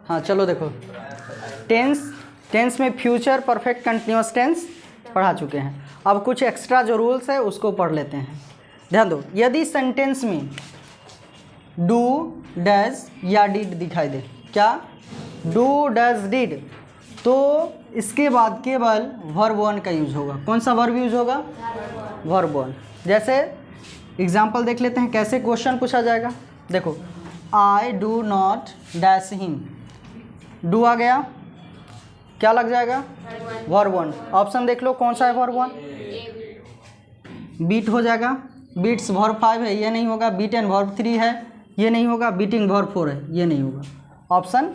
हाँ चलो देखो, टेंस में फ्यूचर परफेक्ट कंटिन्यूअस टेंस पढ़ा चुके हैं। अब कुछ एक्स्ट्रा जो रूल्स है उसको पढ़ लेते हैं। ध्यान दो, यदि सेंटेंस में डू, डज या डिड दिखाई दे, क्या डू, डज, डिड, तो इसके बाद केवल वर्ब वन का यूज होगा। कौन सा वर्ब यूज होगा? Verb one. जैसे एग्जाम्पल देख लेते हैं कैसे क्वेश्चन पूछा जाएगा। देखो, I do not dash him, do आ गया, क्या लग जाएगा? Verb one. ऑप्शन देख लो कौन सा है वर्ब वन? बीट हो जाएगा, बीट्स वर्ब 5 है, ये नहीं होगा। बीट एंड वर्ब 3 है, ये नहीं होगा। बीटिंग वर्ब 4 है, ये नहीं होगा। Option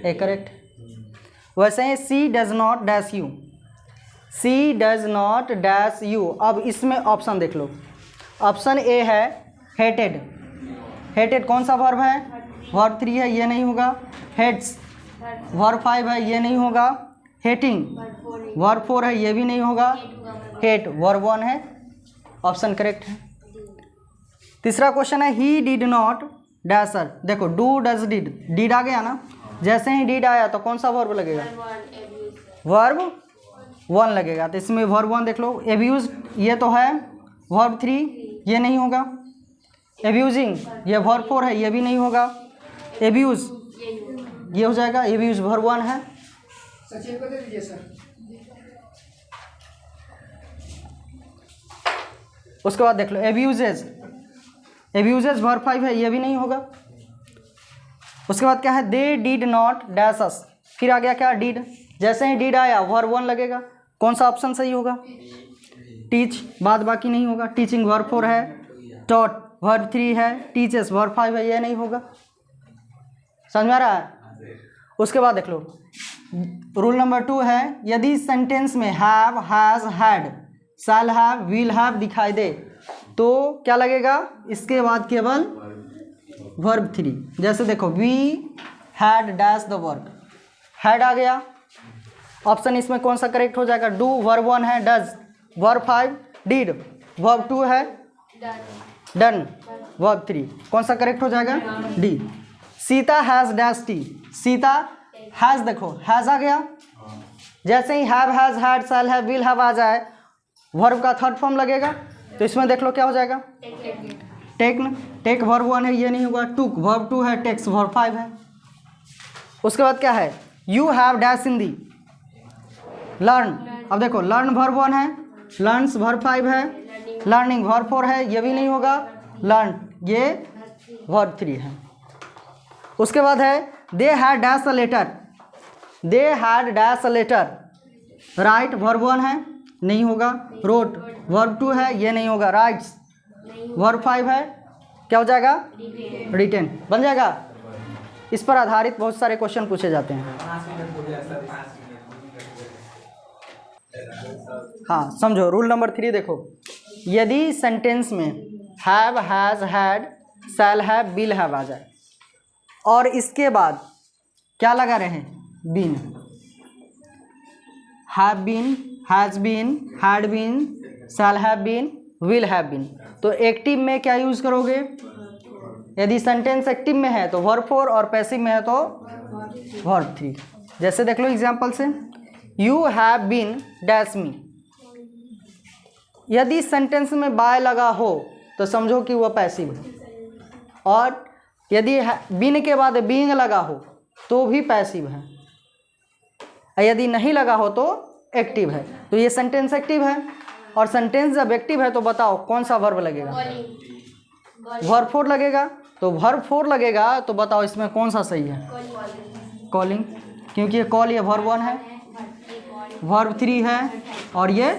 A correct. वैसे ही she does not dash you, she does not dash you. अब इसमें ऑप्शन देख लो, ऑप्शन ए है हेटेड, हेटेड कौन सा वर्ब है? वर्ब 3 है, ये नहीं होगा। हेट्स वर्ब 5 है, ये नहीं होगा। हेटिंग वर्ब 4 है, ये भी नहीं होगा। हेट वर्ब 1 है, ऑप्शन करेक्ट है। तीसरा क्वेश्चन है ही डिड नॉट डैशर। देखो डू डज डिड, डिड आ गया ना, जैसे ही डिड आया तो कौन सा वर्ब लगेगा? वर्ब 1 लगेगा। तो इसमें वर्ब 1 देख लो। एब्यूज ये तो है वर्ब 3, ये नहीं होगा। एब्यूजिंग ये वर्ब 4 है, ये भी नहीं होगा। एब्यूज ये हो जाएगा, एब्यूज वर्ब 1 है। सचिन को दे दीजिए सर। उसके बाद देख लो एब्यूजेज, एब्यूजेज वर्ब 5 है, ये भी नहीं होगा। उसके बाद क्या है? दे डिड नॉट डैश अस, फिर आ गया क्या? डिड। जैसे ही डिड आया वर्ब 1 लगेगा। कौन सा ऑप्शन सही होगा? टीच, बाद बाकी नहीं होगा। टीचिंग वर्ब 4 है। टॉट वर्ब 3 है। टीचर्स वर्ब 5 है, ये नहीं होगा। समझ में आ रहा है? उसके बाद देख लो रूल नंबर 2 है, यदि सेंटेंस में have, has, had, shall have, will have दिखाई दे तो क्या लगेगा? इसके बाद केवल वर्ब 3। जैसे देखो we had dash the work, had आ गया। ऑप्शन इसमें कौन सा करेक्ट हो जाएगा? डू वर्ब 1 है, डज वर्ब 5, डिड वर्ब 2 है, डन वर्ब 3। कौन सा करेक्ट हो जाएगा? D. Sita has dash tea, Sita has, देखो हैज आ गया। जैसे ही have, has, had, shall have, will have आ जाए वर्ब का थर्ड फॉर्म लगेगा। तो इसमें देख लो क्या हो जाएगा? टेक, टेक वर्ब 1 है, ये नहीं होगा। टुक वर्ब 2 है, टेक्स वर्ब 5 है। उसके बाद क्या है? You have dash Hindi, learn. अब देखो लर्न वर्ब 1 है, लर्न्स वर्ब 5 है, लर्निंग वर्ब 4 है, ये भी नहीं होगा। लर्न ये वर्ब 3 है। उसके बाद है they had dash a letter, they had dash a letter, right verb 1 है, नहीं होगा। रोट वर्ब 2 है, ये नहीं होगा। राइट्स वर्ब 5 है, क्या हो जाएगा? रिटेन बन जाएगा। इस पर आधारित बहुत सारे क्वेश्चन पूछे जाते हैं। हाँ समझो, रूल नंबर 3 देखो, यदि सेंटेंस में have, has, had, shall have, will have आ जाए और इसके बाद क्या लगा रहे? Been, have been, has been, had been, shall have been, will have been, तो एक्टिव में क्या यूज करोगे? यदि सेंटेंस एक्टिव में है तो वर्ब 4 और पैसिव में है तो वर्ब 3। जैसे देख लो एग्जांपल से, you have been dash me. यदि सेंटेंस में बाय लगा हो तो समझो कि वह पैसिव है, और यदि बीन के बाद बीइंग लगा हो तो भी पैसिव है, यदि नहीं लगा हो तो एक्टिव है। तो ये सेंटेंस एक्टिव है, और सेंटेंस जब एक्टिव है तो बताओ कौन सा वर्ब लगेगा? वर्ब 4 लगेगा। तो वर्ब 4 लगेगा तो बताओ इसमें कौन सा सही है? कॉलिंग, क्योंकि ये कॉल, ये वर्ब 1 है, वर्ब 3 है और ये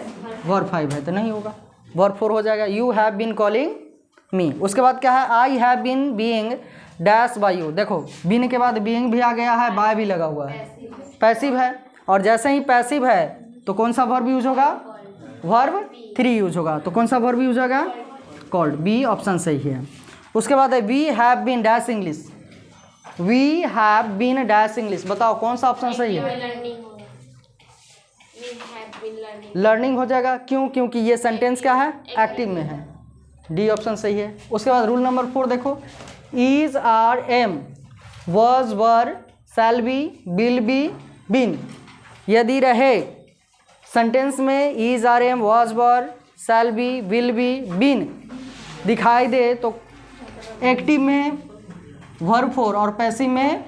वर्ब 5 है, तो नहीं होगा, वर्ब 4 हो जाएगा। You have been calling me. उसके बाद क्या है? I have been being dash by you. देखो बीन के बाद बीइंग भी आ गया है, बाय भी लगा हुआ है, पैसिव है। और जैसे ही पैसिव है तो कौन सा वर्ब यूज होगा? वर्ब 3 यूज होगा। तो कौन सा वर्ब यूज होगा? कॉल्ड। बी ऑप्शन सही है। उसके बाद है we have been dash English, we have been dash English, बताओ कौन सा ऑप्शन सही है? लर्निंग हो जाएगा। क्यों? क्योंकि ये सेंटेंस क्या है? एक्टिव में है। डी ऑप्शन सही है। उसके बाद रूल नंबर 4 देखो, is, are, am, was, were, shall be, will be, been. यदि रहे सेंटेंस में is, are, am, was, were, shall be, will be, been दिखाई दे तो एक्टिव में वर्ब 4 और पैसिव में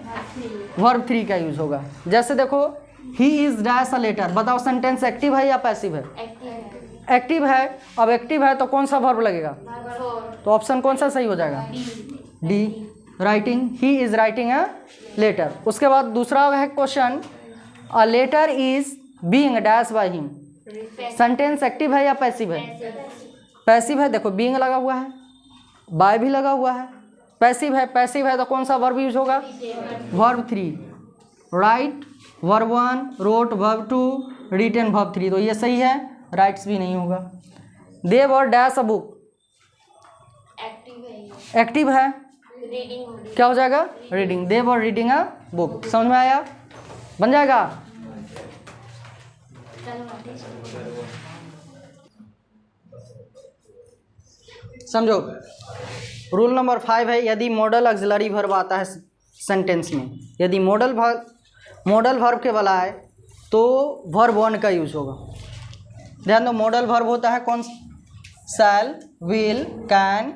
वर्ब 3 का यूज होगा। जैसे देखो he is dash a letter, बताओ सेंटेंस एक्टिव है या पैसिव है? एक्टिव है। अब एक्टिव है तो कौन सा वर्ब लगेगा? तो ऑप्शन कौन सा सही हो जाएगा? D, writing. He is writing a letter. उसके बाद दूसरा है question, a letter is being dash by him. Sentence active है या पैसिव है? पैसिव है। देखो बीइंग लगा हुआ है, बाय भी लगा हुआ है, पैसिव है। पैसिव है तो कौन सा वर्ब यूज होगा? Verb 3। Write verb 1, wrote verb 2, written verb 3। तो ये सही है, राइट्स भी नहीं होगा। They were dash a book, active है, क्या हो जाएगा? Reading. They were reading a book. समझ में आया? बन जाएगा। समझो। रूल नंबर 5 है, यदि मॉडल ऑक्सिलरी वर्ब आता है सेंटेंस में, यदि मॉडल वर्ब के बजाय तो वर्ब 1 का यूज होगा। ध्यान दो, मॉडल वर्ब होता है कौन? Shall, will, can,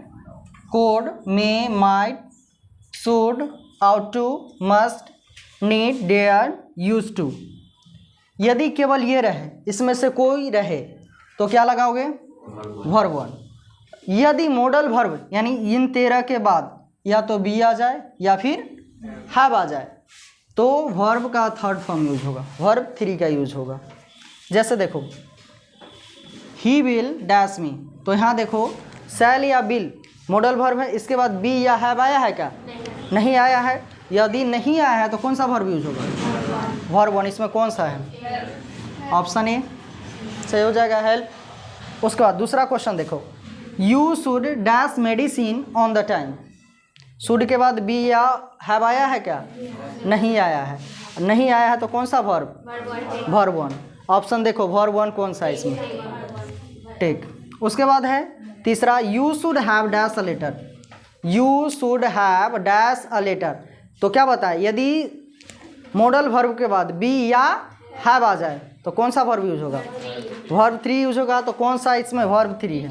could, may, might, should, ought to, must, need, dare, used to. यदि केवल ये रहे, इसमें से कोई रहे तो क्या लगाओगे? वर्ब 1। यदि मॉडल वर्ब यानी इन 13 के बाद या तो बी आ जाए या फिर हैव आ जाए तो वर्ब का थर्ड फॉर्म यूज होगा, वर्ब 3 का यूज होगा। जैसे देखो ही विल डैश मी, तो यहाँ देखो शैल या विल मॉडल वर्ब है, इसके बाद बी या हैव आया है क्या? नहीं आया है। यदि नहीं आया है तो कौन सा वर्ब यूज होगा? वर्ब 1। इसमें कौन सा है? ऑप्शन ए सही हो जाएगा, हेल्प। उसके बाद दूसरा क्वेश्चन देखो, you should dash medicine on the time. Should के बाद बी या हैव आया है क्या? नहीं आया है। नहीं आया है तो कौन सा वर्ब? वर्ब 1। ऑप्शन देखो वर्ब 1 कौन सा है इसमें? ठीक। उसके बाद है तीसरा, you should have dash a letter. You should have dash a letter, तो क्या बताए? यदि मॉडल वर्ब के बाद बी या हैव आ जाए तो कौन सा वर्ब यूज होगा? वर्ब 3 यूज होगा। तो कौन सा इसमें वर्ब 3 है?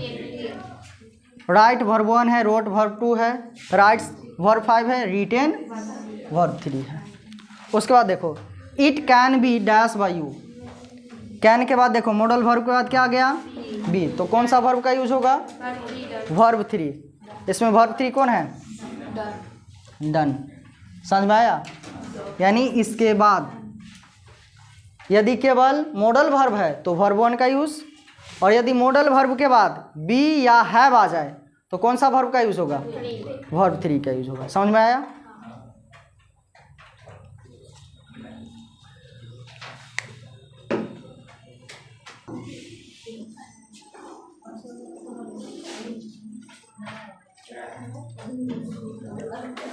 राइट वर्ब 1 है, रोट वर्ब 2 है, राइट्स वर्ब 5 है, रिटेन वर्ब 3 है। उसके बाद देखो it can be dash by you. Can के बाद देखो मॉडल वर्ब के बाद क्या आ गया? बी। तो कौन सा वर्ब का यूज होगा? वर्ब 3। इसमें वर्ब 3 कौन है? डन। समझ में आया? यानी इसके बाद यदि केवल मॉडल वर्ब है तो वर्ब 1 का यूज, और यदि मॉडल वर्ब के बाद बी या हैव आ जाए तो कौन सा वर्ब का यूज होगा? वर्ब 3 का यूज होगा। समझ में आया?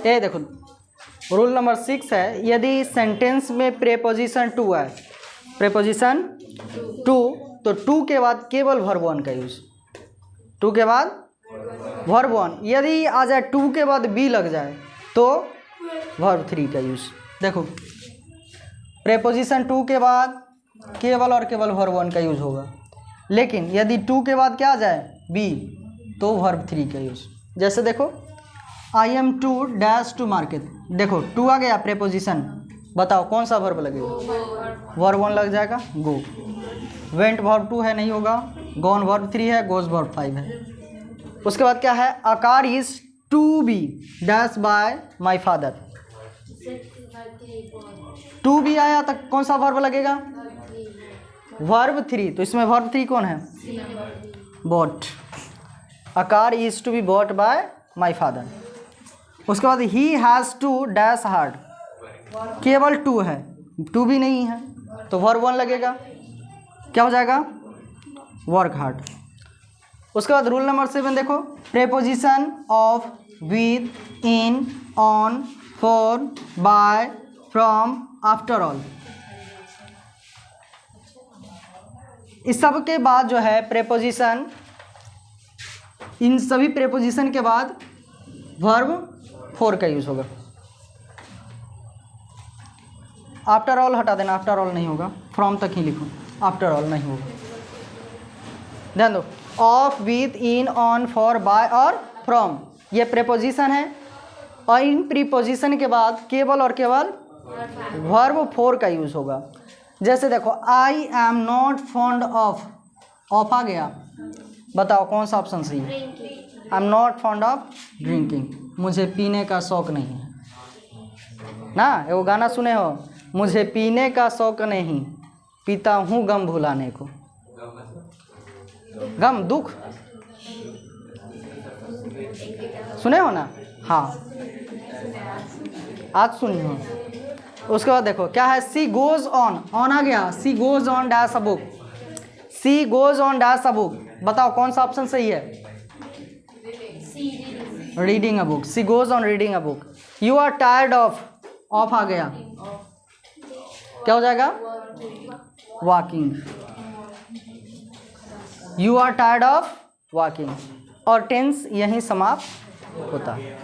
ये देखो रूल नंबर 6 है, यदि सेंटेंस में प्रेपोजिशन टू है, प्रेपोजिशन टू, तो टू के बाद केवल वर्ब 1 का यूज। टू के बाद वर्ब 1। यदि आ जाए टू के बाद बी लग जाए तो वर्ब 3 का यूज। देखो प्रेपोजिशन टू के बाद केवल और केवल वर्ब 1 का यूज होगा, लेकिन यदि टू के बाद क्या आ जाए? बी, तो वर्ब 3 का यूज। जैसे देखो I am to dash to market, देखो टू आ गया प्रेपोजिशन, बताओ कौन सा वर्ब लगेगा? वर्ब 1 लग जाएगा, गो। वेंट वर्ब 2 है, नहीं होगा। गॉन वर्ब 3 है, गोज वर्ब 5 है। उसके बाद क्या है? A car is to be dash by my father. To be आया तो कौन सा वर्ब लगेगा? वर्ब 3। तो इसमें वर्ब 3 कौन है? Bought. A car is to be bought by my father. उसके बाद he has to dash hard, केवल टू है, टू भी नहीं है, तो वर्ब 1 लगेगा, क्या हो जाएगा? Work hard. उसके बाद रूल नंबर 7 देखो, preposition of, with, in, on, for, by, from, after all, इस सब के बाद जो है प्रेपोजिशन, इन सभी प्रेपोजिशन के बाद वर्ब 4 का यूज होगा। आफ्टर ऑल हटा देना, आफ्टर ऑल नहीं होगा, फ्रॉम तक ही लिखो, आफ्टर ऑल नहीं होगा। ध्यान दो, of, with, in, on, for, by और फ्रॉम, ये प्रीपोजिशन है, और इन प्रीपोजिशन के बाद केवल और केवल वर्ब फॉर का यूज़ होगा। जैसे देखो, I am not fond of, of आ गया, बताओ कौन सा ऑप्शन सही है? I am not fond of drinking, मुझे पीने का शौक नहीं है ना। वो गाना सुने हो, मुझे पीने का शौक नहीं, पीता हूँ गम भुलाने को। गम, दुख सुने हो ना? हाँ, आज सुनी हो। उसके बाद देखो क्या है, सी गोज ऑन, ऑन आ गया, she goes on dash a book, she goes on dash a book, बताओ कौन सा ऑप्शन सही है? Reading a book, she goes on reading a book. You are tired of, of आ गया, क्या हो जाएगा? Walking, you are tired of walking, और टेंस यहीं समाप्त होता है।